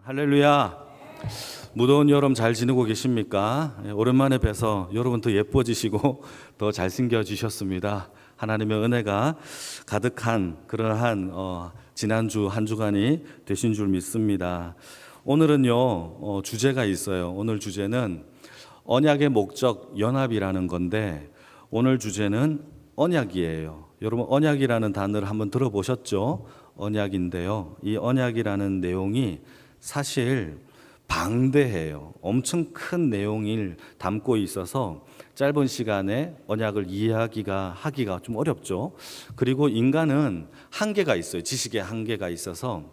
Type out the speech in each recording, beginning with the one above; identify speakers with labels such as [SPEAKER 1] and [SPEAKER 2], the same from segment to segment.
[SPEAKER 1] 할렐루야. 무더운 여름 잘 지내고 계십니까? 오랜만에 뵈서 여러분 더 예뻐지시고 더 잘생겨지셨습니다. 하나님의 은혜가 가득한 그러한 지난주 한 주간이 되신 줄 믿습니다. 오늘은요 주제가 있어요. 오늘 주제는 언약의 목적 연합이라는 건데, 오늘 주제는 언약이에요. 여러분, 언약이라는 단어를 한번 들어보셨죠? 언약인데요, 이 언약이라는 내용이 사실 방대해요. 엄청 큰 내용을 담고 있어서 짧은 시간에 언약을 하기가 좀 어렵죠. 그리고 인간은 한계가 있어요. 지식의 한계가 있어서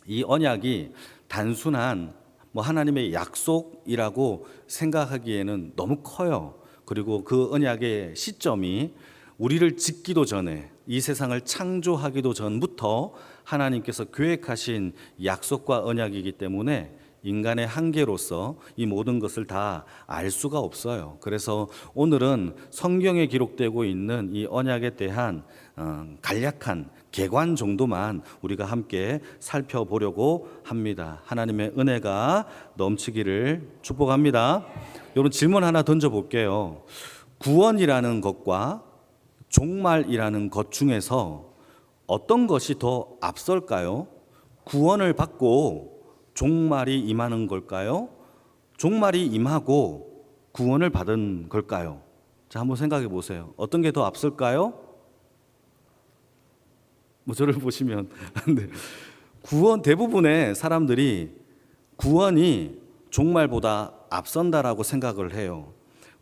[SPEAKER 1] 이 언약이 단순한 하나님의 약속이라고 생각하기에는 너무 커요. 그리고 그 언약의 시점이 우리를 짓기도 전에, 이 세상을 창조하기도 전부터 하나님께서 계획하신 약속과 언약이기 때문에 인간의 한계로서 이 모든 것을 다 알 수가 없어요. 그래서 오늘은 성경에 기록되고 있는 이 언약에 대한 간략한 개관 정도만 우리가 함께 살펴보려고 합니다. 하나님의 은혜가 넘치기를 축복합니다. 여러분, 질문 하나 던져볼게요. 구원이라는 것과 종말이라는 것 중에서 어떤 것이 더 앞설까요? 구원을 받고 종말이 임하는 걸까요? 종말이 임하고 구원을 받은 걸까요? 자, 한번 생각해 보세요. 어떤 게 더 앞설까요? 저를 보시면 대부분의 사람들이 구원이 종말보다 앞선다라고 생각을 해요.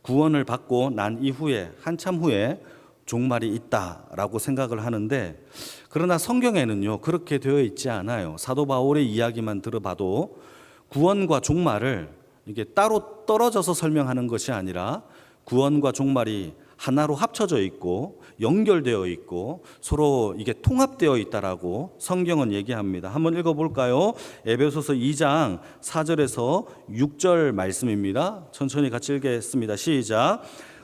[SPEAKER 1] 구원을 받고 난 이후에, 한참 후에 종말이 있다라고 생각을 하는데, 그러나 성경에는요 그렇게 되어 있지 않아요. 사도 바울의 이야기만 들어봐도 구원과 종말을 이게 따로 떨어져서 설명하는 것이 아니라 구원과 종말이 하나로 합쳐져 있고 연결되어 있고 서로 이게 통합되어 있다라고 성경은 얘기합니다. 한번 읽어볼까요? 에베소서 2장 4절에서 6절 말씀입니다. 천천히 같이 읽겠습니다. 시작.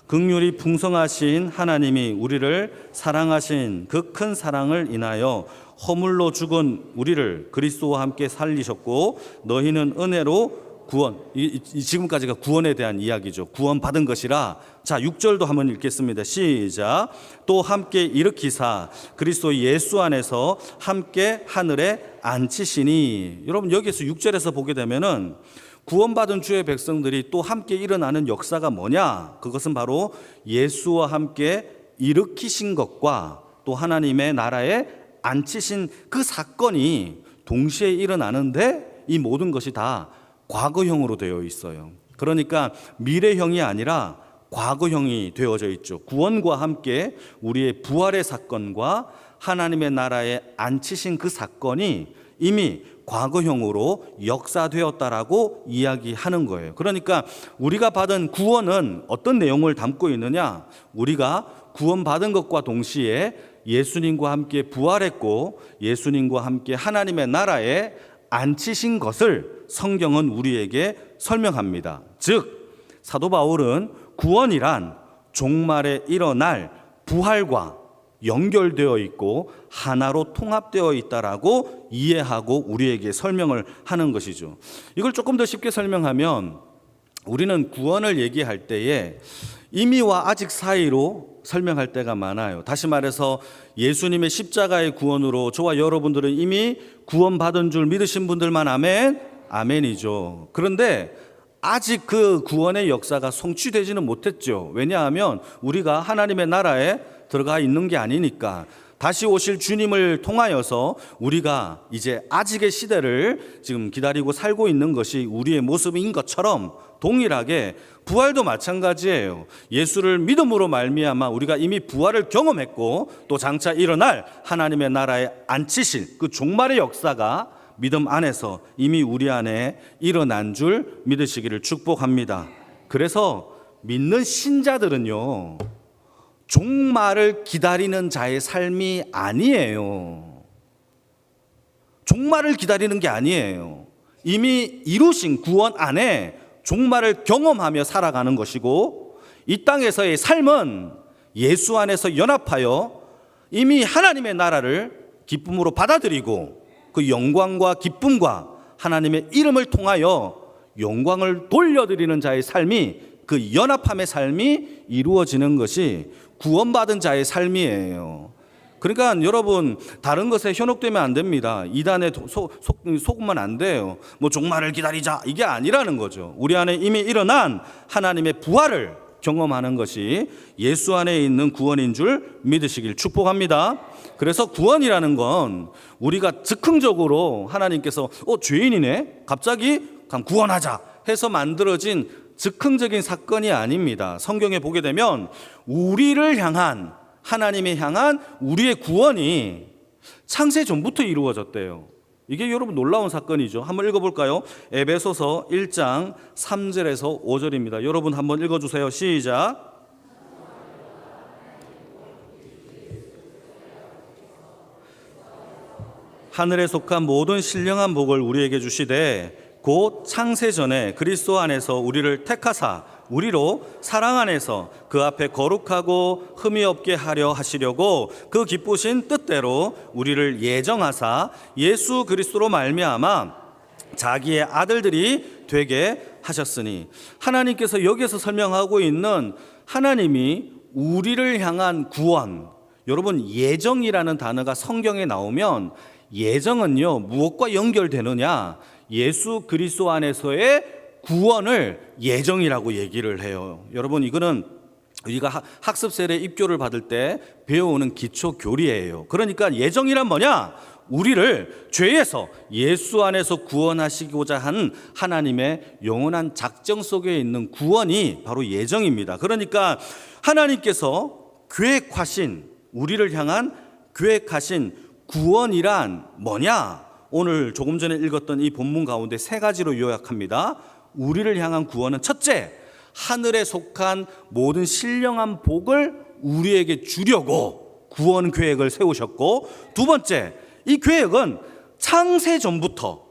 [SPEAKER 1] 긍휼이 풍성하신 하나님이 우리를 사랑하신 그 큰 사랑을 인하여 허물로 죽은 우리를 그리스도와 함께 살리셨고, 너희는 은혜로 구원, 지금까지가 구원에 대한 이야기죠. 구원 받은 것이라. 자, 6절도 한번 읽겠습니다. 시작. 또 함께 일으키사 그리스도 예수 안에서 함께 하늘에 앉히시니. 여러분, 여기서 6절에서 보게 되면은 구원받은 주의 백성들이 또 함께 일어나는 역사가 뭐냐? 그것은 바로 예수와 함께 일으키신 것과 또 하나님의 나라에 앉히신 그 사건이 동시에 일어나는데, 이 모든 것이 다 과거형으로 되어 있어요. 그러니까 미래형이 아니라 과거형이 되어져 있죠. 구원과 함께 우리의 부활의 사건과 하나님의 나라에 앉히신 그 사건이 이미 과거형으로 역사되었다라고 이야기하는 거예요. 그러니까 우리가 받은 구원은 어떤 내용을 담고 있느냐? 우리가 구원받은 것과 동시에 예수님과 함께 부활했고 예수님과 함께 하나님의 나라에 앉히신 것을 성경은 우리에게 설명합니다. 즉, 사도 바울은 구원이란 종말에 일어날 부활과 연결되어 있고 하나로 통합되어 있다라고 이해하고 우리에게 설명을 하는 것이죠. 이걸 조금 더 쉽게 설명하면, 우리는 구원을 얘기할 때에 이미와 아직 사이로 설명할 때가 많아요. 다시 말해서 예수님의 십자가의 구원으로 저와 여러분들은 이미 구원받은 줄 믿으신 분들만 아멘, 아멘이죠. 그런데 아직 그 구원의 역사가 성취되지는 못했죠. 왜냐하면 우리가 하나님의 나라에 들어가 있는 게 아니니까. 다시 오실 주님을 통하여서 우리가 이제 아직의 시대를 지금 기다리고 살고 있는 것이 우리의 모습인 것처럼 동일하게 부활도 마찬가지예요. 예수를 믿음으로 말미암아 우리가 이미 부활을 경험했고 또 장차 일어날 하나님의 나라에 앉히실 그 종말의 역사가 믿음 안에서 이미 우리 안에 일어난 줄 믿으시기를 축복합니다. 그래서 믿는 신자들은요 종말을 기다리는 자의 삶이 아니에요. 종말을 기다리는 게 아니에요. 이미 이루신 구원 안에 종말을 경험하며 살아가는 것이고, 이 땅에서의 삶은 예수 안에서 연합하여 이미 하나님의 나라를 기쁨으로 받아들이고 그 영광과 기쁨과 하나님의 이름을 통하여 영광을 돌려드리는 자의 삶이, 그 연합함의 삶이 이루어지는 것이 구원받은 자의 삶이에요. 그러니까 여러분, 다른 것에 현혹되면 안 됩니다. 이단에 속으면 안 돼요. 뭐 종말을 기다리자, 이게 아니라는 거죠. 우리 안에 이미 일어난 하나님의 부활을 경험하는 것이 예수 안에 있는 구원인 줄 믿으시길 축복합니다. 그래서 구원이라는 건 우리가 즉흥적으로 하나님께서 죄인이네, 갑자기 구원하자 해서 만들어진 즉흥적인 사건이 아닙니다. 성경에 보게 되면 우리를 향한, 하나님이 향한 우리의 구원이 창세 전부터 이루어졌대요. 이게 여러분 놀라운 사건이죠. 한번 읽어볼까요? 에베소서 1장 3절에서 5절입니다. 여러분 한번 읽어주세요. 시작. 하늘에 속한 모든 신령한 복을 우리에게 주시되 곧 창세 전에 그리스도 안에서 우리를 택하사 우리로 사랑 안에서 그 앞에 거룩하고 흠이 없게 하려 하시려고 그 기쁘신 뜻대로 우리를 예정하사 예수 그리스도로 말미암아 자기의 아들들이 되게 하셨으니, 하나님께서 여기에서 설명하고 있는 하나님이 우리를 향한 구원, 여러분 예정이라는 단어가 성경에 나오면 예정은요 무엇과 연결되느냐, 예수 그리스도 안에서의 구원을 예정이라고 얘기를 해요. 여러분 이거는 우리가 학습 세례 입교를 받을 때 배우는 기초 교리예요. 그러니까 예정이란 뭐냐? 우리를 죄에서 예수 안에서 구원하시고자 한 하나님의 영원한 작정 속에 있는 구원이 바로 예정입니다. 그러니까 하나님께서 계획하신, 우리를 향한 계획하신 구원이란 뭐냐? 오늘 조금 전에 읽었던 이 본문 가운데 세 가지로 요약합니다. 우리를 향한 구원은 첫째, 하늘에 속한 모든 신령한 복을 우리에게 주려고 구원 계획을 세우셨고, 두 번째, 이 계획은 창세 전부터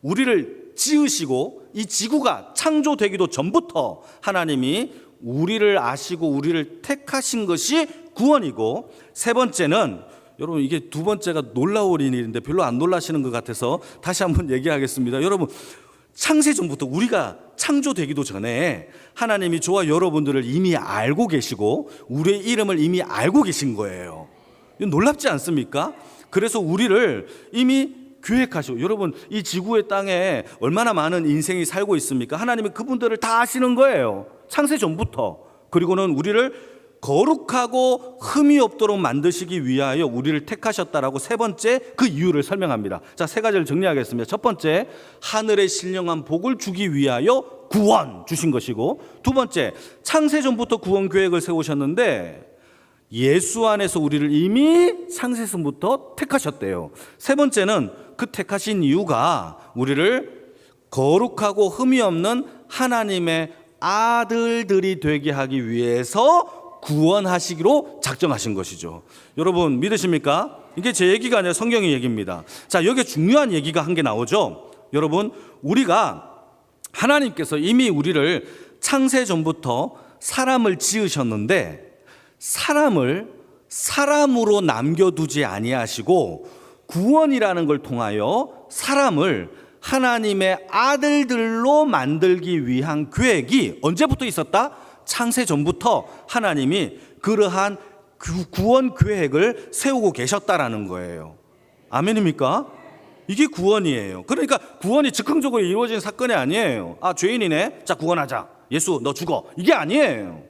[SPEAKER 1] 우리를 지으시고 이 지구가 창조되기도 전부터 하나님이 우리를 아시고 우리를 택하신 것이 구원이고, 세 번째는, 여러분 이게 두 번째가 놀라운 일인데 별로 안 놀라시는 것 같아서 다시 한번 얘기하겠습니다. 여러분 창세 전부터, 우리가 창조되기도 전에 하나님이 저와 여러분들을 이미 알고 계시고 우리의 이름을 이미 알고 계신 거예요. 놀랍지 않습니까? 그래서 우리를 이미 계획하시고, 여러분 이 지구의 땅에 얼마나 많은 인생이 살고 있습니까? 하나님이 그분들을 다 아시는 거예요. 창세 전부터. 그리고는 우리를 거룩하고 흠이 없도록 만드시기 위하여 우리를 택하셨다라고 세 번째 그 이유를 설명합니다. 자, 세 가지를 정리하겠습니다. 첫 번째, 하늘의 신령한 복을 주기 위하여 구원 주신 것이고, 두 번째, 창세 전부터 구원 계획을 세우셨는데 예수 안에서 우리를 이미 창세전부터 택하셨대요. 세 번째는 그 택하신 이유가 우리를 거룩하고 흠이 없는 하나님의 아들들이 되게 하기 위해서 구원하시기로 작정하신 것이죠. 여러분 믿으십니까? 이게 제 얘기가 아니라 성경의 얘기입니다. 자, 여기에 중요한 얘기가 한 개 나오죠. 여러분, 우리가 하나님께서 이미 우리를 창세 전부터 사람을 지으셨는데 사람을 사람으로 남겨두지 아니하시고 구원이라는 걸 통하여 사람을 하나님의 아들들로 만들기 위한 계획이 언제부터 있었다? 창세 전부터 하나님이 그러한 구원 계획을 세우고 계셨다라는 거예요. 아멘입니까? 이게 구원이에요. 그러니까 구원이 즉흥적으로 이루어진 사건이 아니에요. 아, 죄인이네, 자 구원하자, 예수 너 죽어, 이게 아니에요.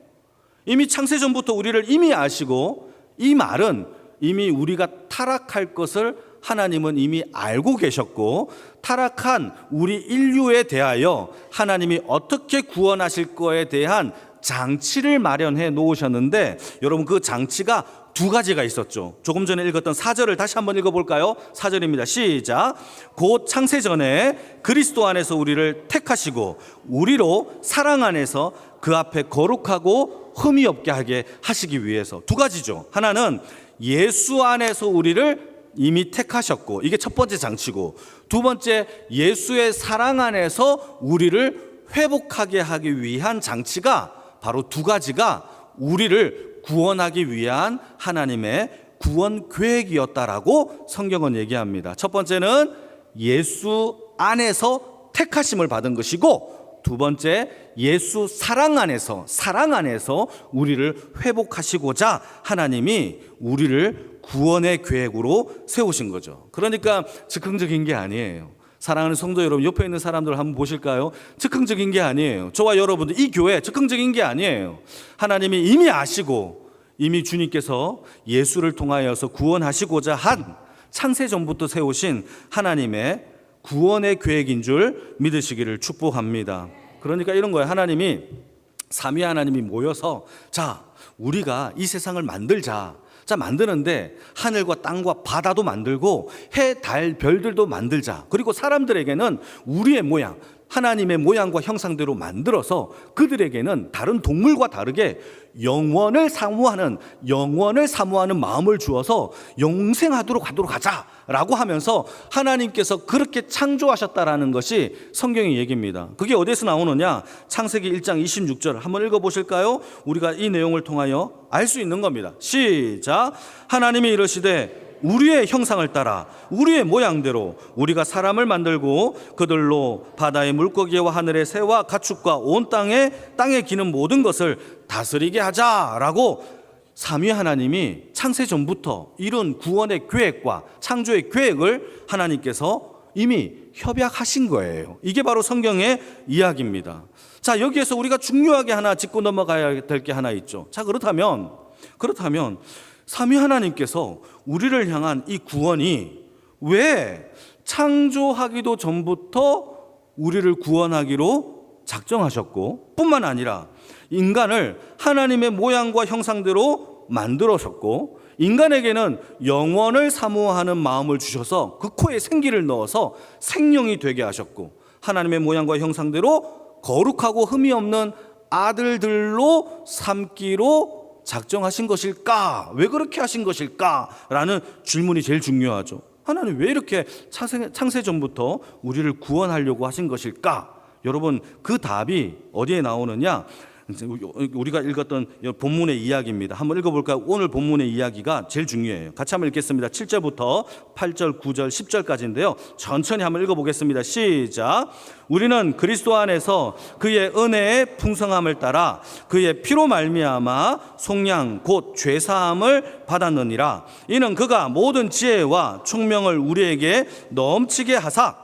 [SPEAKER 1] 이미 창세 전부터 우리를 이미 아시고, 이 말은 이미 우리가 타락할 것을 하나님은 이미 알고 계셨고, 타락한 우리 인류에 대하여 하나님이 어떻게 구원하실 거에 대한 장치를 마련해 놓으셨는데, 여러분 그 장치가 두 가지가 있었죠. 조금 전에 읽었던 4절을 다시 한번 읽어볼까요? 4절입니다. 시작. 곧 창세 전에 그리스도 안에서 우리를 택하시고 우리로 사랑 안에서 그 앞에 거룩하고 흠이 없게 하게 하시기 위해서. 두 가지죠. 하나는 예수 안에서 우리를 이미 택하셨고, 이게 첫 번째 장치고, 두 번째 예수의 사랑 안에서 우리를 회복하게 하기 위한 장치가, 바로 두 가지가 우리를 구원하기 위한 하나님의 구원 계획이었다라고 성경은 얘기합니다. 첫 번째는 예수 안에서 택하심을 받은 것이고, 두 번째, 예수 사랑 안에서 우리를 회복하시고자 하나님이 우리를 구원의 계획으로 세우신 거죠. 그러니까 즉흥적인 게 아니에요. 사랑하는 성도 여러분, 옆에 있는 사람들 한번 보실까요? 즉흥적인 게 아니에요. 저와 여러분들, 이 교회 즉흥적인 게 아니에요. 하나님이 이미 아시고, 이미 주님께서 예수를 통하여서 구원하시고자 한 창세전부터 세우신 하나님의 구원의 계획인 줄 믿으시기를 축복합니다. 그러니까 이런 거예요. 하나님이, 삼위 하나님이 모여서, 자, 우리가 이 세상을 만들자. 자, 만드는데 하늘과 땅과 바다도 만들고 해, 달, 별들도 만들자. 그리고 사람들에게는 우리의 모양, 하나님의 모양과 형상대로 만들어서 그들에게는 다른 동물과 다르게 영원을 사모하는 마음을 주어서 영생하도록 하도록 하자라고 하면서 하나님께서 그렇게 창조하셨다라는 것이 성경의 얘기입니다. 그게 어디서 나오느냐? 창세기 1장 26절 한번 읽어보실까요? 우리가 이 내용을 통하여 알 수 있는 겁니다. 시작. 하나님이 이르시되 우리의 형상을 따라 우리의 모양대로 우리가 사람을 만들고 그들로 바다의 물고기와 하늘의 새와 가축과 온 땅에 기는 모든 것을 다스리게 하자라고 삼위 하나님이 창세 전부터 이런 구원의 계획과 창조의 계획을 하나님께서 이미 협약하신 거예요. 이게 바로 성경의 이야기입니다. 자, 여기에서 우리가 중요하게 하나 짚고 넘어가야 될 게 하나 있죠. 자, 그렇다면 삼위 하나님께서 우리를 향한 이 구원이 왜 창조하기도 전부터 우리를 구원하기로 작정하셨고, 뿐만 아니라 인간을 하나님의 모양과 형상대로 만들어셨고, 인간에게는 영원을 사모하는 마음을 주셔서 그 코에 생기를 넣어서 생명이 되게 하셨고, 하나님의 모양과 형상대로 거룩하고 흠이 없는 아들들로 삼기로 작정하신 것일까? 왜 그렇게 하신 것일까? 라는 질문이 제일 중요하죠. 하나님 왜 이렇게 창세 전부터 우리를 구원하려고 하신 것일까? 여러분, 그 답이 어디에 나오느냐? 우리가 읽었던 본문의 이야기입니다. 한번 읽어볼까요? 오늘 본문의 이야기가 제일 중요해요. 같이 한번 읽겠습니다. 7절부터 8절, 9절, 10절까지인데요. 천천히 한번 읽어보겠습니다. 시작. 우리는 그리스도 안에서 그의 은혜의 풍성함을 따라 그의 피로 말미암아 속량 곧 죄사함을 받았느니라. 이는 그가 모든 지혜와 총명을 우리에게 넘치게 하사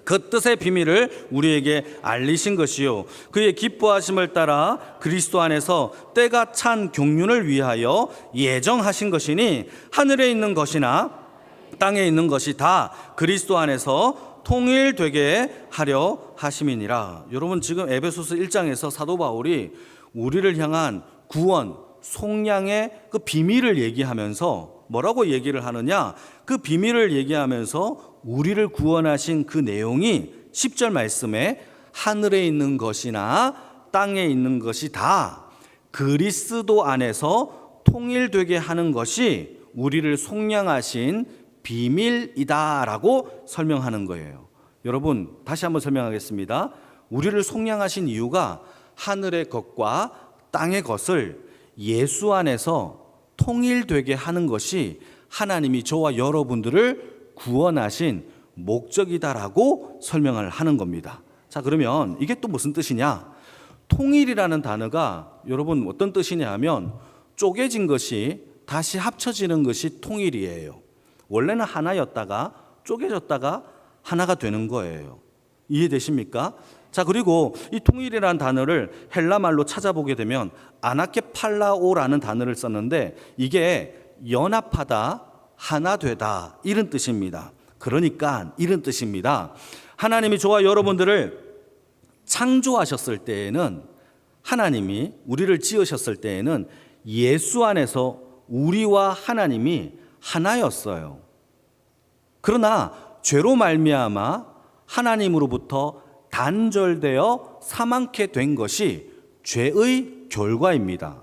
[SPEAKER 1] 그 뜻의 비밀을 우리에게 알리신 것이요 그의 기뻐하심을 따라 그리스도 안에서 때가 찬 경륜을 위하여 예정하신 것이니 하늘에 있는 것이나 땅에 있는 것이 다 그리스도 안에서 통일되게 하려 하심이니라. 여러분, 지금 에베소서 1장에서 사도 바울이 우리를 향한 구원, 속량의 그 비밀을 얘기하면서 뭐라고 얘기를 하느냐? 그 비밀을 얘기하면서 우리를 구원하신 그 내용이 10절 말씀에 하늘에 있는 것이나 땅에 있는 것이 다 그리스도 안에서 통일되게 하는 것이 우리를 속량하신 비밀이다라고 설명하는 거예요. 여러분, 다시 한번 설명하겠습니다. 우리를 속량하신 이유가 하늘의 것과 땅의 것을 예수 안에서 통일되게 하는 것이 하나님이 저와 여러분들을 구원하신 목적이다라고 설명을 하는 겁니다. 자, 그러면 이게 또 무슨 뜻이냐? 통일이라는 단어가 여러분 어떤 뜻이냐 하면 쪼개진 것이 다시 합쳐지는 것이 통일이에요. 원래는 하나였다가 쪼개졌다가 하나가 되는 거예요. 이해되십니까? 자, 그리고 이 통일이라는 단어를 헬라 말로 찾아보게 되면 아나케팔라오라는 단어를 썼는데 이게 연합하다, 하나 되다 이런 뜻입니다. 그러니까 이런 뜻입니다. 하나님이 저와 여러분들을 창조하셨을 때에는, 하나님이 우리를 지으셨을 때에는 예수 안에서 우리와 하나님이 하나였어요. 그러나 죄로 말미암아 하나님으로부터 단절되어 사망케 된 것이 죄의 결과입니다.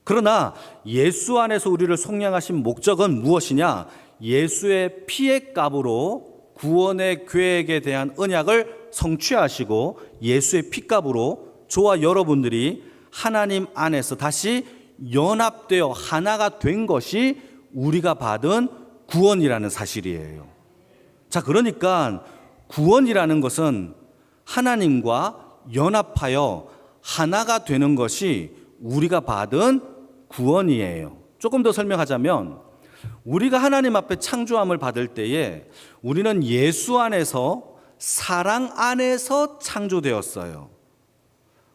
[SPEAKER 1] 그러나 예수 안에서 우리를 속량하신 목적은 무엇이냐? 예수의 피의 값으로 구원의 계획에 대한 언약을 성취하시고 예수의 피값으로 저와 여러분들이 하나님 안에서 다시 연합되어 하나가 된 것이 우리가 받은 구원이라는 사실이에요. 자, 그러니까 구원이라는 것은 하나님과 연합하여 하나가 되는 것이 우리가 받은 구원이에요. 조금 더 설명하자면 우리가 하나님 앞에 창조함을 받을 때에 우리는 예수 안에서 사랑 안에서 창조되었어요.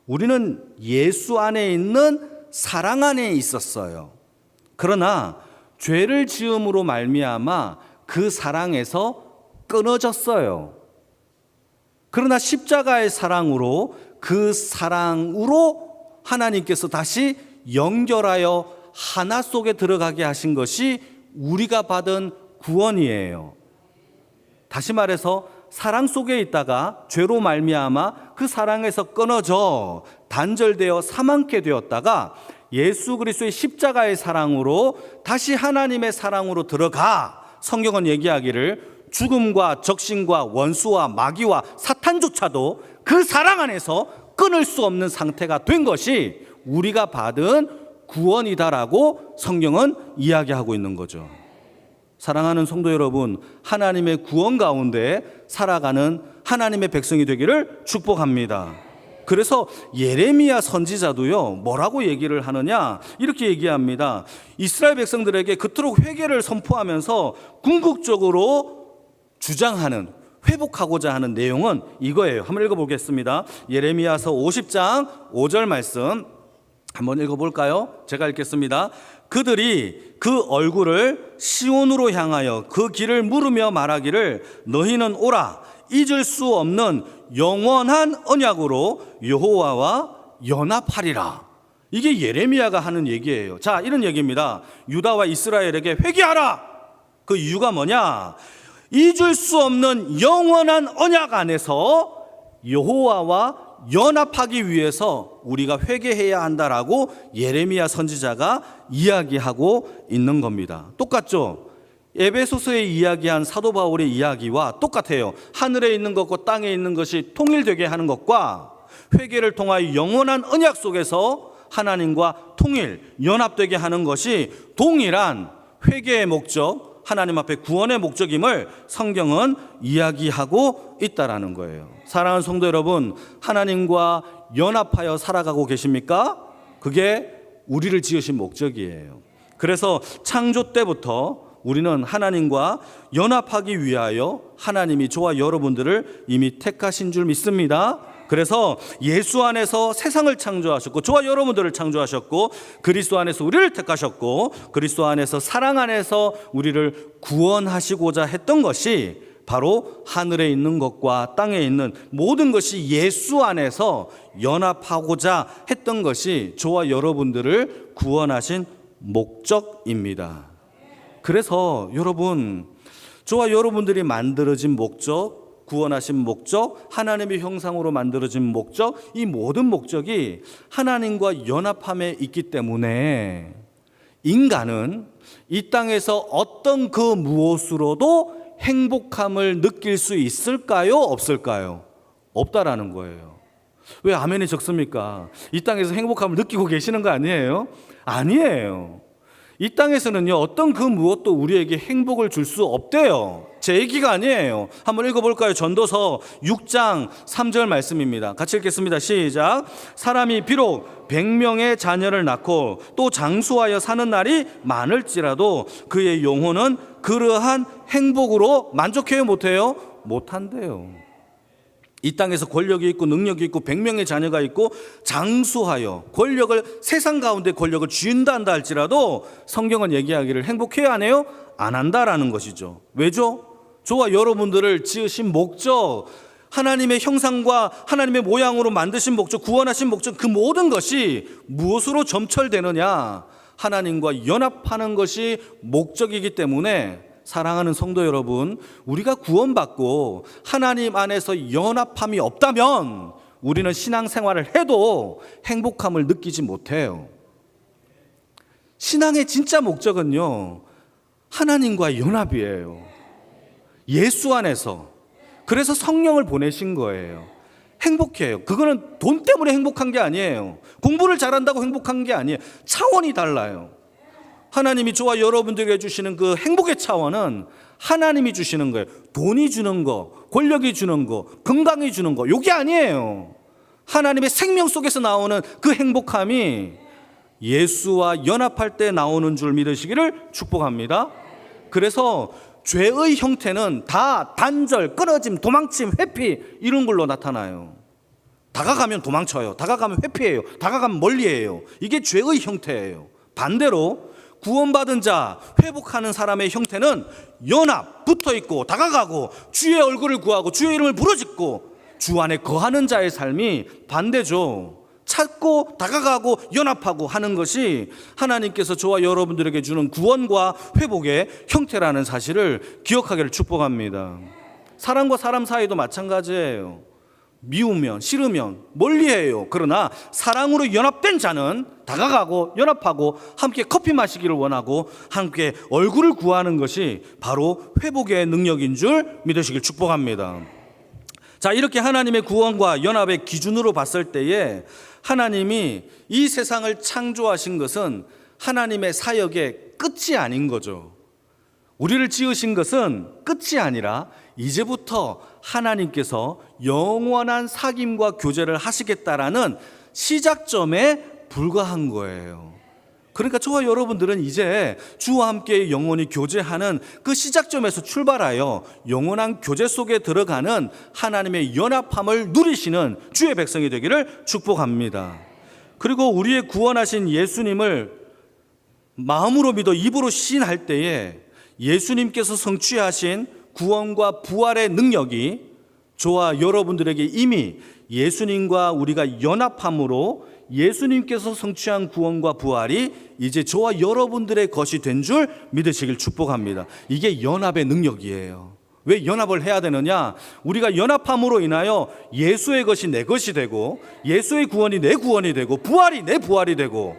[SPEAKER 1] 우리는 예수 안에 있는 사랑 안에 있었어요. 그러나 죄를 지음으로 말미암아 그 사랑에서 끊어졌어요. 그러나 십자가의 사랑으로 그 사랑으로 하나님께서 다시 연결하여 하나 속에 들어가게 하신 것이 우리가 받은 구원이에요. 다시 말해서 사랑 속에 있다가 죄로 말미암아 그 사랑에서 끊어져 단절되어 사망케 되었다가 예수 그리스도의 십자가의 사랑으로 다시 하나님의 사랑으로 들어가 성경은 얘기하기를 죽음과 적신과 원수와 마귀와 사탄조차도 그 사랑 안에서 끊을 수 없는 상태가 된 것이 우리가 받은 구원이다라고 성경은 이야기하고 있는 거죠. 사랑하는 성도 여러분, 하나님의 구원 가운데 살아가는 하나님의 백성이 되기를 축복합니다. 그래서 예레미야 선지자도요, 뭐라고 얘기를 하느냐, 이렇게 얘기합니다. 이스라엘 백성들에게 그토록 회개를 선포하면서 궁극적으로 주장하는, 회복하고자 하는 내용은 이거예요. 한번 읽어보겠습니다. 예레미야서 50장 5절 말씀 한번 읽어볼까요? 제가 읽겠습니다. 그들이 그 얼굴을 시온으로 향하여 그 길을 물으며 말하기를 너희는 오라 잊을 수 없는 영원한 언약으로 여호와와 연합하리라. 이게 예레미야가 하는 얘기예요. 자, 이런 얘기입니다. 유다와 이스라엘에게 회개하라. 그 이유가 뭐냐? 잊을 수 없는 영원한 언약 안에서 여호와와 연합하기 위해서 우리가 회개해야 한다라고 예레미야 선지자가 이야기하고 있는 겁니다. 똑같죠? 에베소서에 이야기한 사도 바울의 이야기와 똑같아요. 하늘에 있는 것과 땅에 있는 것이 통일되게 하는 것과 회개를 통하여 영원한 언약 속에서 하나님과 통일, 연합되게 하는 것이 동일한 회개의 목적, 하나님 앞에 구원의 목적임을 성경은 이야기하고 있다라는 거예요. 사랑하는 성도 여러분, 하나님과 연합하여 살아가고 계십니까? 그게 우리를 지으신 목적이에요. 그래서 창조 때부터 우리는 하나님과 연합하기 위하여 하나님이 저와 여러분들을 이미 택하신 줄 믿습니다. 그래서 예수 안에서 세상을 창조하셨고 저와 여러분들을 창조하셨고 그리스도 안에서 우리를 택하셨고 그리스도 안에서 사랑 안에서 우리를 구원하시고자 했던 것이 바로 하늘에 있는 것과 땅에 있는 모든 것이 예수 안에서 연합하고자 했던 것이 저와 여러분들을 구원하신 목적입니다. 그래서 여러분, 저와 여러분들이 만들어진 목적, 구원하신 목적, 하나님의 형상으로 만들어진 목적, 이 모든 목적이 하나님과 연합함에 있기 때문에 인간은 이 땅에서 어떤 그 무엇으로도 행복함을 느낄 수 있을까요? 없을까요? 없다라는 거예요. 왜 아멘이 적습니까? 이 땅에서 행복함을 느끼고 계시는 거 아니에요? 아니에요. 이 땅에서는요, 어떤 그 무엇도 우리에게 행복을 줄 수 없대요. 제 얘기가 아니에요. 한번 읽어볼까요? 전도서 6장 3절 말씀입니다. 같이 읽겠습니다. 시작. 사람이 비록 100명의 자녀를 낳고 또 장수하여 사는 날이 많을지라도 그의 영혼은 그러한 행복으로 만족해요? 못해요? 못한대요. 이 땅에서 권력이 있고 능력이 있고 100명의 자녀가 있고 장수하여 권력을, 세상 가운데 권력을 쥐인다 한다 할지라도 성경은 얘기하기를 행복해야 하네요? 안 한다라는 것이죠. 왜죠? 저와 여러분들을 지으신 목적, 하나님의 형상과 하나님의 모양으로 만드신 목적, 구원하신 목적, 그 모든 것이 무엇으로 점철되느냐? 하나님과 연합하는 것이 목적이기 때문에 사랑하는 성도 여러분, 우리가 구원받고 하나님 안에서 연합함이 없다면 우리는 신앙생활을 해도 행복함을 느끼지 못해요. 신앙의 진짜 목적은요, 하나님과의 연합이에요. 예수 안에서. 그래서 성령을 보내신 거예요. 행복해요. 그거는 돈 때문에 행복한 게 아니에요. 공부를 잘한다고 행복한 게 아니에요. 차원이 달라요. 하나님이 저와 여러분들에게 주시는 그 행복의 차원은 하나님이 주시는 거예요. 돈이 주는 거, 권력이 주는 거, 건강이 주는 거, 이게 아니에요. 하나님의 생명 속에서 나오는 그 행복함이 예수와 연합할 때 나오는 줄 믿으시기를 축복합니다. 그래서 죄의 형태는 다 단절, 끊어짐, 도망침, 회피 이런 걸로 나타나요. 다가가면 도망쳐요. 다가가면 회피해요. 다가가면 멀리해요. 이게 죄의 형태예요. 반대로 구원받은 자, 회복하는 사람의 형태는 연합, 붙어있고 다가가고 주의 얼굴을 구하고 주의 이름을 부르짖고 주 안에 거하는 자의 삶이 반대죠. 찾고 다가가고 연합하고 하는 것이 하나님께서 저와 여러분들에게 주는 구원과 회복의 형태라는 사실을 기억하기를 축복합니다. 사람과 사람 사이도 마찬가지예요. 미우면 싫으면 멀리해요. 그러나 사랑으로 연합된 자는 다가가고 연합하고 함께 커피 마시기를 원하고 함께 얼굴을 구하는 것이 바로 회복의 능력인 줄 믿으시길 축복합니다. 자, 이렇게 하나님의 구원과 연합의 기준으로 봤을 때에 하나님이 이 세상을 창조하신 것은 하나님의 사역의 끝이 아닌 거죠. 우리를 지으신 것은 끝이 아니라 이제부터 하나님께서 영원한 사귐과 교제를 하시겠다라는 시작점에 불과한 거예요. 그러니까 저와 여러분들은 이제 주와 함께 영원히 교제하는 그 시작점에서 출발하여 영원한 교제 속에 들어가는 하나님의 연합함을 누리시는 주의 백성이 되기를 축복합니다. 그리고 우리의 구원하신 예수님을 마음으로 믿어 입으로 시인할 때에 예수님께서 성취하신 구원과 부활의 능력이 저와 여러분들에게 이미 예수님과 우리가 연합함으로 예수님께서 성취한 구원과 부활이 이제 저와 여러분들의 것이 된 줄 믿으시길 축복합니다. 이게 연합의 능력이에요. 왜 연합을 해야 되느냐? 우리가 연합함으로 인하여 예수의 것이 내 것이 되고 예수의 구원이 내 구원이 되고 부활이 내 부활이 되고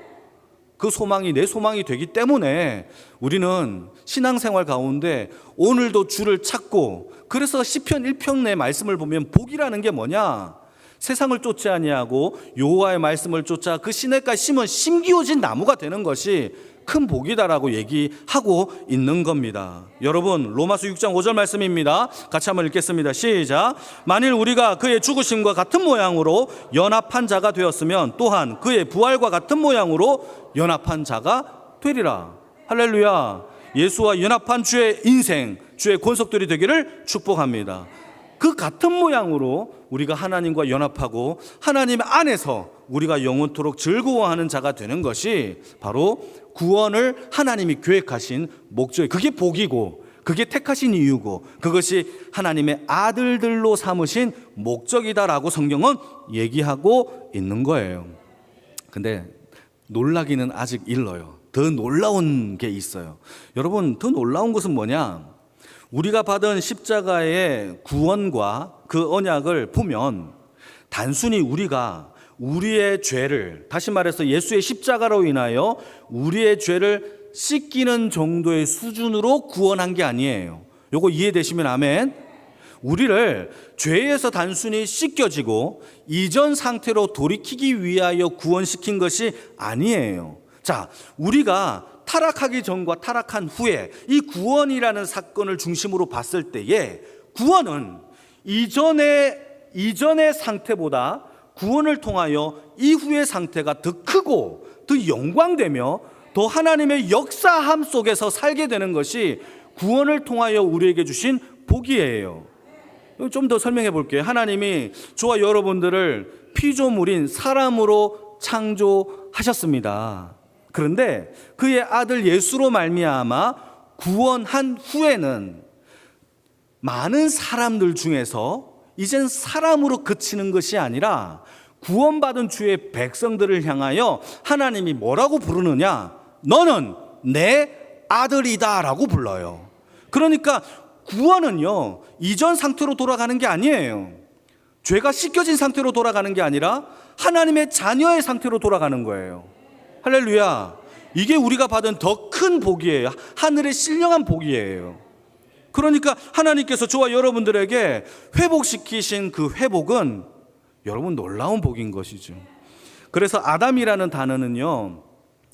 [SPEAKER 1] 그 소망이 내 소망이 되기 때문에 우리는 신앙생활 가운데 오늘도 주를 찾고, 그래서 시편 1편의 말씀을 보면 복이라는 게 뭐냐? 세상을 쫓지 아니하고 여호와의 말씀을 쫓아 그 시냇가에 심은 심기어진 나무가 되는 것이 큰 복이다라고 얘기하고 있는 겁니다. 여러분, 로마서 6장 5절 말씀입니다. 같이 한번 읽겠습니다. 시작. 만일 우리가 그의 죽으심과 같은 모양으로 연합한 자가 되었으면 또한 그의 부활과 같은 모양으로 연합한 자가 되리라. 할렐루야. 예수와 연합한 주의 인생, 주의 권속들이 되기를 축복합니다. 그 같은 모양으로 우리가 하나님과 연합하고 하나님 안에서 우리가 영원토록 즐거워하는 자가 되는 것이 바로 구원을 하나님이 계획하신 목적이, 그게 복이고 그게 택하신 이유고 그것이 하나님의 아들들로 삼으신 목적이다라고 성경은 얘기하고 있는 거예요. 근데 놀라기는 아직 일러요. 더 놀라운 게 있어요. 여러분, 더 놀라운 것은 뭐냐? 우리가 받은 십자가의 구원과 그 언약을 보면 단순히 우리가 우리의 죄를, 다시 말해서 예수의 십자가로 인하여 우리의 죄를 씻기는 정도의 수준으로 구원한 게 아니에요. 요거 이해되시면 아멘. 우리를 죄에서 단순히 씻겨지고 이전 상태로 돌이키기 위하여 구원시킨 것이 아니에요. 자, 우리가 타락하기 전과 타락한 후에 이 구원이라는 사건을 중심으로 봤을 때에 구원은 이전의 상태보다 구원을 통하여 이후의 상태가 더 크고 더 영광되며 더 하나님의 역사함 속에서 살게 되는 것이 구원을 통하여 우리에게 주신 복이에요. 좀 더 설명해 볼게요. 하나님이 저와 여러분들을 피조물인 사람으로 창조하셨습니다. 그런데 그의 아들 예수로 말미암아 구원한 후에는 많은 사람들 중에서 이젠 사람으로 그치는 것이 아니라 구원받은 주의 백성들을 향하여 하나님이 뭐라고 부르느냐? 너는 내 아들이다 라고 불러요. 그러니까 구원은요, 이전 상태로 돌아가는 게 아니에요. 죄가 씻겨진 상태로 돌아가는 게 아니라 하나님의 자녀의 상태로 돌아가는 거예요. 할렐루야. 이게 우리가 받은 더 큰 복이에요. 하늘의 신령한 복이에요. 그러니까 하나님께서 저와 여러분들에게 회복시키신 그 회복은 여러분 놀라운 복인 것이죠. 그래서 아담이라는 단어는요,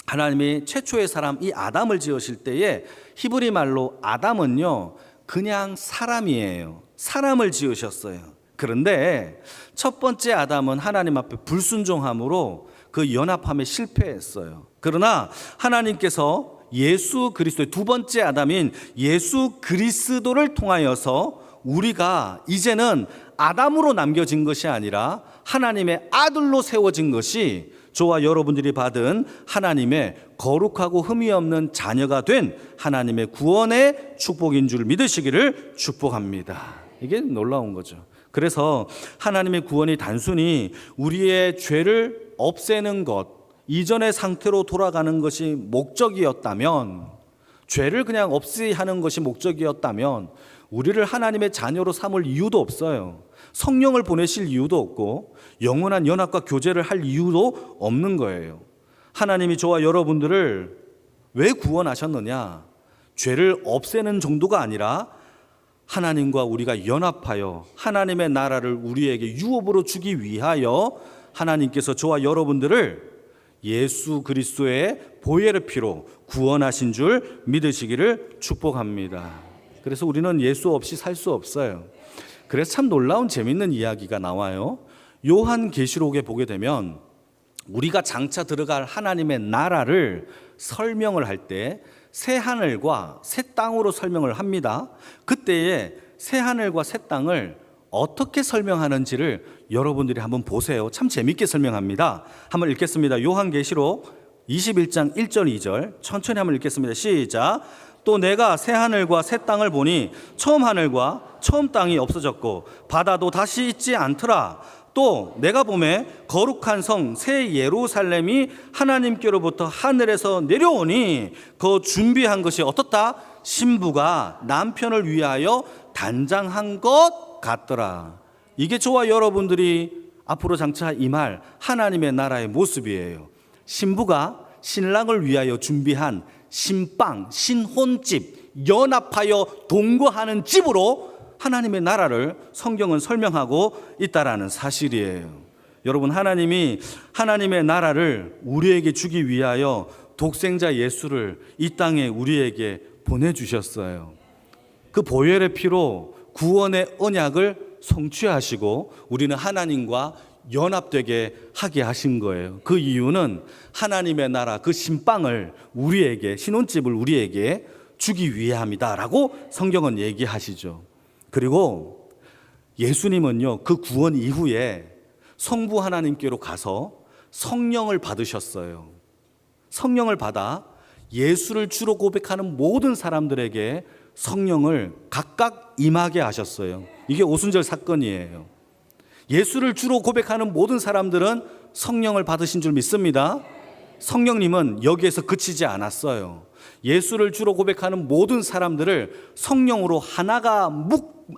[SPEAKER 1] 하나님이 최초의 사람 이 아담을 지으실 때에 히브리 말로 아담은요 그냥 사람이에요. 사람을 지으셨어요. 그런데 첫 번째 아담은 하나님 앞에 불순종함으로 그 연합함에 실패했어요. 그러나 하나님께서 예수 그리스도의 두 번째 아담인 예수 그리스도를 통하여서 우리가 이제는 아담으로 남겨진 것이 아니라 하나님의 아들로 세워진 것이 저와 여러분들이 받은 하나님의 거룩하고 흠이 없는 자녀가 된 하나님의 구원의 축복인 줄 믿으시기를 축복합니다. 이게 놀라운 거죠. 그래서 하나님의 구원이 단순히 우리의 죄를 없애는 것, 이전의 상태로 돌아가는 것이 목적이었다면, 죄를 그냥 없이 하는 것이 목적이었다면 우리를 하나님의 자녀로 삼을 이유도 없어요. 성령을 보내실 이유도 없고 영원한 연합과 교제를 할 이유도 없는 거예요. 하나님이 저와 여러분들을 왜 구원하셨느냐? 죄를 없애는 정도가 아니라 하나님과 우리가 연합하여 하나님의 나라를 우리에게 유업으로 주기 위하여 하나님께서 저와 여러분들을 예수 그리스도의 보혈의 피로 구원하신 줄 믿으시기를 축복합니다. 그래서 우리는 예수 없이 살 수 없어요. 그래서 참 놀라운 재밌는 이야기가 나와요. 요한계시록에 보게 되면 우리가 장차 들어갈 하나님의 나라를 설명을 할 때 새 하늘과 새 땅으로 설명을 합니다. 그때에 새 하늘과 새 땅을 어떻게 설명하는지를 여러분들이 한번 보세요. 참 재밌게 설명합니다. 한번 읽겠습니다. 요한계시록 21장 1절 2절 천천히 한번 읽겠습니다. 시작. 또 내가 새 하늘과 새 땅을 보니 처음 하늘과 처음 땅이 없어졌고 바다도 다시 있지 않더라. 또 내가 보매 거룩한 성 새 예루살렘이 하나님께로부터 하늘에서 내려오니 그 준비한 것이 어떻다? 신부가 남편을 위하여 단장한 것 같더라. 이게 저와 여러분들이 앞으로 장차 임할 하나님의 나라의 모습이에요. 신부가 신랑을 위하여 준비한 신방, 신혼집, 연합하여 동거하는 집으로 하나님의 나라를 성경은 설명하고 있다라는 사실이에요. 여러분, 하나님이 하나님의 나라를 우리에게 주기 위하여 독생자 예수를 이 땅에 우리에게 보내주셨어요. 그 보혈의 피로 구원의 언약을 성취하시고 우리는 하나님과 연합되게 하게 하신 거예요. 그 이유는 하나님의 나라 그 신방을 우리에게, 신혼집을 우리에게 주기 위함이다라고 성경은 얘기하시죠. 그리고 예수님은요, 그 구원 이후에 성부 하나님께로 가서 성령을 받으셨어요. 성령을 받아 예수를 주로 고백하는 모든 사람들에게 성령을 각각 임하게 하셨어요. 이게 오순절 사건이에요. 예수를 주로 고백하는 모든 사람들은 성령을 받으신 줄 믿습니다. 성령님은 여기에서 그치지 않았어요. 예수를 주로 고백하는 모든 사람들을 성령으로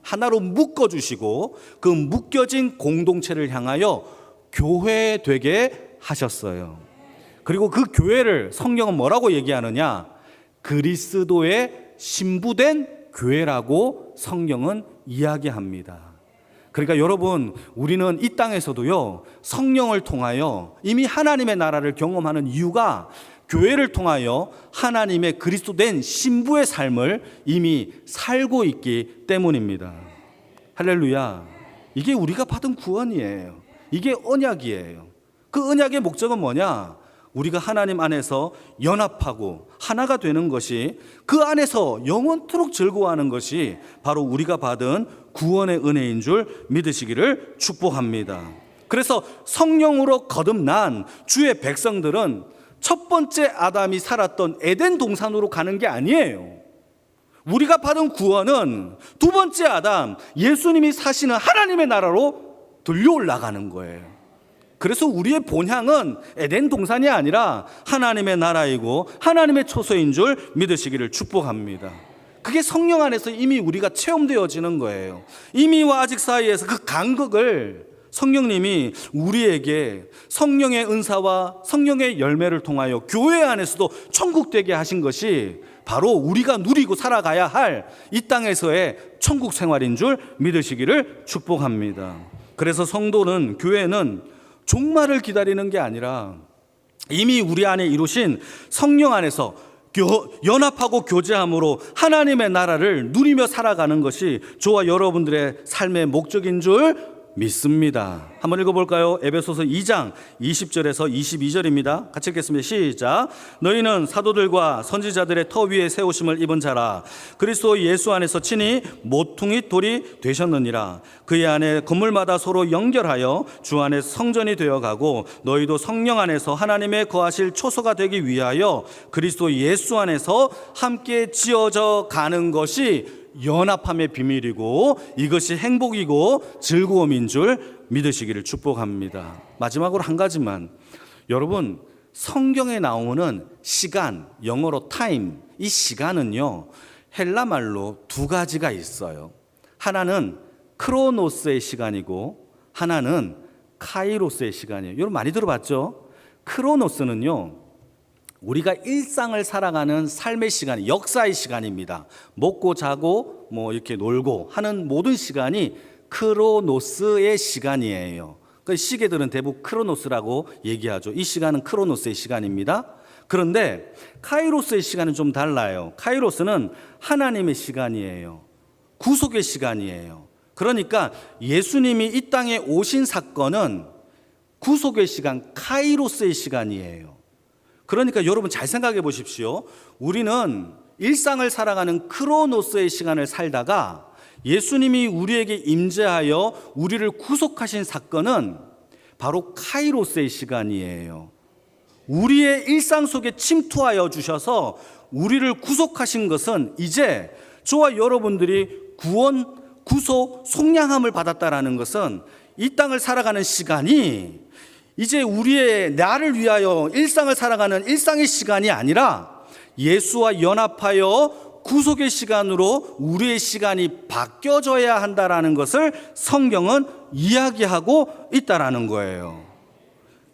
[SPEAKER 1] 하나로 묶어주시고 그 묶여진 공동체를 향하여 교회 되게 하셨어요. 그리고 그 교회를 성경은 뭐라고 얘기하느냐? 그리스도의 신부된 교회라고 성경은 이야기합니다. 그러니까 여러분, 우리는 이 땅에서도요, 성령을 통하여 이미 하나님의 나라를 경험하는 이유가 교회를 통하여 하나님의 그리스도된 신부의 삶을 이미 살고 있기 때문입니다. 할렐루야. 이게 우리가 받은 구원이에요. 이게 언약이에요. 그 언약의 목적은 뭐냐? 우리가 하나님 안에서 연합하고 하나가 되는 것이, 그 안에서 영원토록 즐거워하는 것이 바로 우리가 받은 구원의 은혜인 줄 믿으시기를 축복합니다. 그래서 성령으로 거듭난 주의 백성들은 첫 번째 아담이 살았던 에덴 동산으로 가는 게 아니에요. 우리가 받은 구원은 두 번째 아담, 예수님이 사시는 하나님의 나라로 들려 올라가는 거예요. 그래서 우리의 본향은 에덴 동산이 아니라 하나님의 나라이고 하나님의 처소인 줄 믿으시기를 축복합니다. 그게 성령 안에서 이미 우리가 체험되어지는 거예요. 이미와 아직 사이에서 그 간극을 성령님이 우리에게 성령의 은사와 성령의 열매를 통하여 교회 안에서도 천국되게 하신 것이 바로 우리가 누리고 살아가야 할 이 땅에서의 천국 생활인 줄 믿으시기를 축복합니다. 그래서 성도는, 교회는 종말을 기다리는 게 아니라 이미 우리 안에 이루신 성령 안에서 연합하고 교제함으로 하나님의 나라를 누리며 살아가는 것이 저와 여러분들의 삶의 목적인 줄 믿습니다. 한번 읽어볼까요? 에베소서 2장 20절에서 22절입니다. 같이 읽겠습니다. 시작. 너희는 사도들과 선지자들의 터 위에 세우심을 입은 자라. 그리스도 예수 안에서 친히 모퉁이 돌이 되셨느니라. 그의 안에 건물마다 서로 연결하여 주 안에 성전이 되어가고 너희도 성령 안에서 하나님의 거하실 초소가 되기 위하여 그리스도 예수 안에서 함께 지어져 가는 것이 연합함의 비밀이고 이것이 행복이고 즐거움인 줄 믿으시기를 축복합니다. 마지막으로 한 가지만, 여러분, 성경에 나오는 시간, 영어로 타임, 이 시간은요 헬라말로 두 가지가 있어요. 하나는 크로노스의 시간이고 하나는 카이로스의 시간이에요. 여러분 많이 들어봤죠? 크로노스는요 우리가 일상을 살아가는 삶의 시간, 역사의 시간입니다. 먹고 자고 뭐 이렇게 놀고 하는 모든 시간이 크로노스의 시간이에요. 그 시계들은 대부분 크로노스라고 얘기하죠. 이 시간은 크로노스의 시간입니다. 그런데 카이로스의 시간은 좀 달라요. 카이로스는 하나님의 시간이에요. 구속의 시간이에요. 그러니까 예수님이 이 땅에 오신 사건은 구속의 시간, 카이로스의 시간이에요. 그러니까 여러분 잘 생각해 보십시오. 우리는 일상을 살아가는 크로노스의 시간을 살다가 예수님이 우리에게 임재하여 우리를 구속하신 사건은 바로 카이로스의 시간이에요. 우리의 일상 속에 침투하여 주셔서 우리를 구속하신 것은 이제 저와 여러분들이 구원, 구속, 속량함을 받았다라는 것은 이 땅을 살아가는 시간이 이제 우리의 나를 위하여 일상을 살아가는 일상의 시간이 아니라 예수와 연합하여 구속의 시간으로 우리의 시간이 바뀌어져야 한다라는 것을 성경은 이야기하고 있다라는 거예요.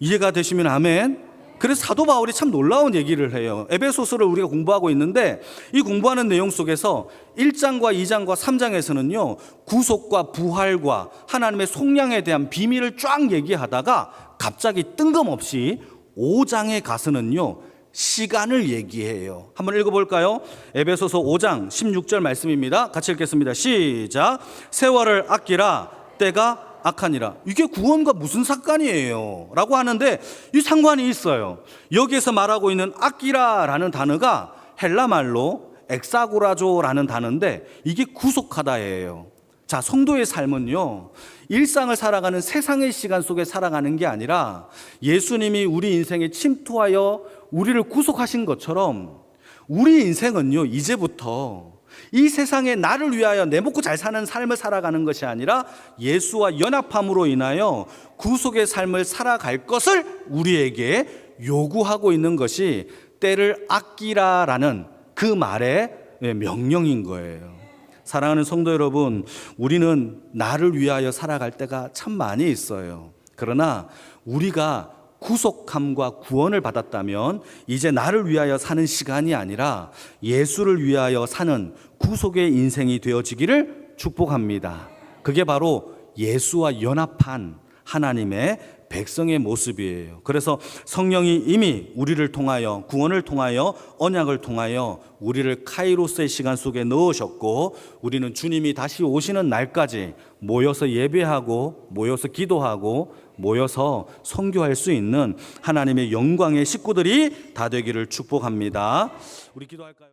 [SPEAKER 1] 이해가 되시면 아멘. 그래서 사도 바울이 참 놀라운 얘기를 해요. 에베소서를 우리가 공부하고 있는데 이 공부하는 내용 속에서 1장과 2장과 3장에서는요 구속과 부활과 하나님의 속량에 대한 비밀을 쫙 얘기하다가 갑자기 뜬금없이 5장에 가서는요 시간을 얘기해요. 한번 읽어볼까요? 에베소서 5장 16절 말씀입니다. 같이 읽겠습니다. 시작. 세월을 아끼라 때가 악하니라. 이게 구원과 무슨 상관이에요? 라고 하는데 이 상관이 있어요. 여기에서 말하고 있는 아끼라라는 단어가 헬라말로 엑사고라조라는 단어인데 이게 구속하다예요. 자, 성도의 삶은요 일상을 살아가는 세상의 시간 속에 살아가는 게 아니라 예수님이 우리 인생에 침투하여 우리를 구속하신 것처럼 우리 인생은요 이제부터 이 세상에 나를 위하여 내 먹고 잘 사는 삶을 살아가는 것이 아니라 예수와 연합함으로 인하여 구속의 삶을 살아갈 것을 우리에게 요구하고 있는 것이 때를 아끼라라는 그 말의 명령인 거예요. 사랑하는 성도 여러분, 우리는 나를 위하여 살아갈 때가 참 많이 있어요. 그러나 우리가 구속함과 구원을 받았다면 이제 나를 위하여 사는 시간이 아니라 예수를 위하여 사는 구속의 인생이 되어지기를 축복합니다. 그게 바로 예수와 연합한 하나님의 백성의 모습이에요. 그래서 성령이 이미 우리를 통하여 구원을 통하여 언약을 통하여 우리를 카이로스의 시간 속에 넣으셨고 우리는 주님이 다시 오시는 날까지 모여서 예배하고 모여서 기도하고 모여서 선교할 수 있는 하나님의 영광의 식구들이 다 되기를 축복합니다. 우리 기도할까요?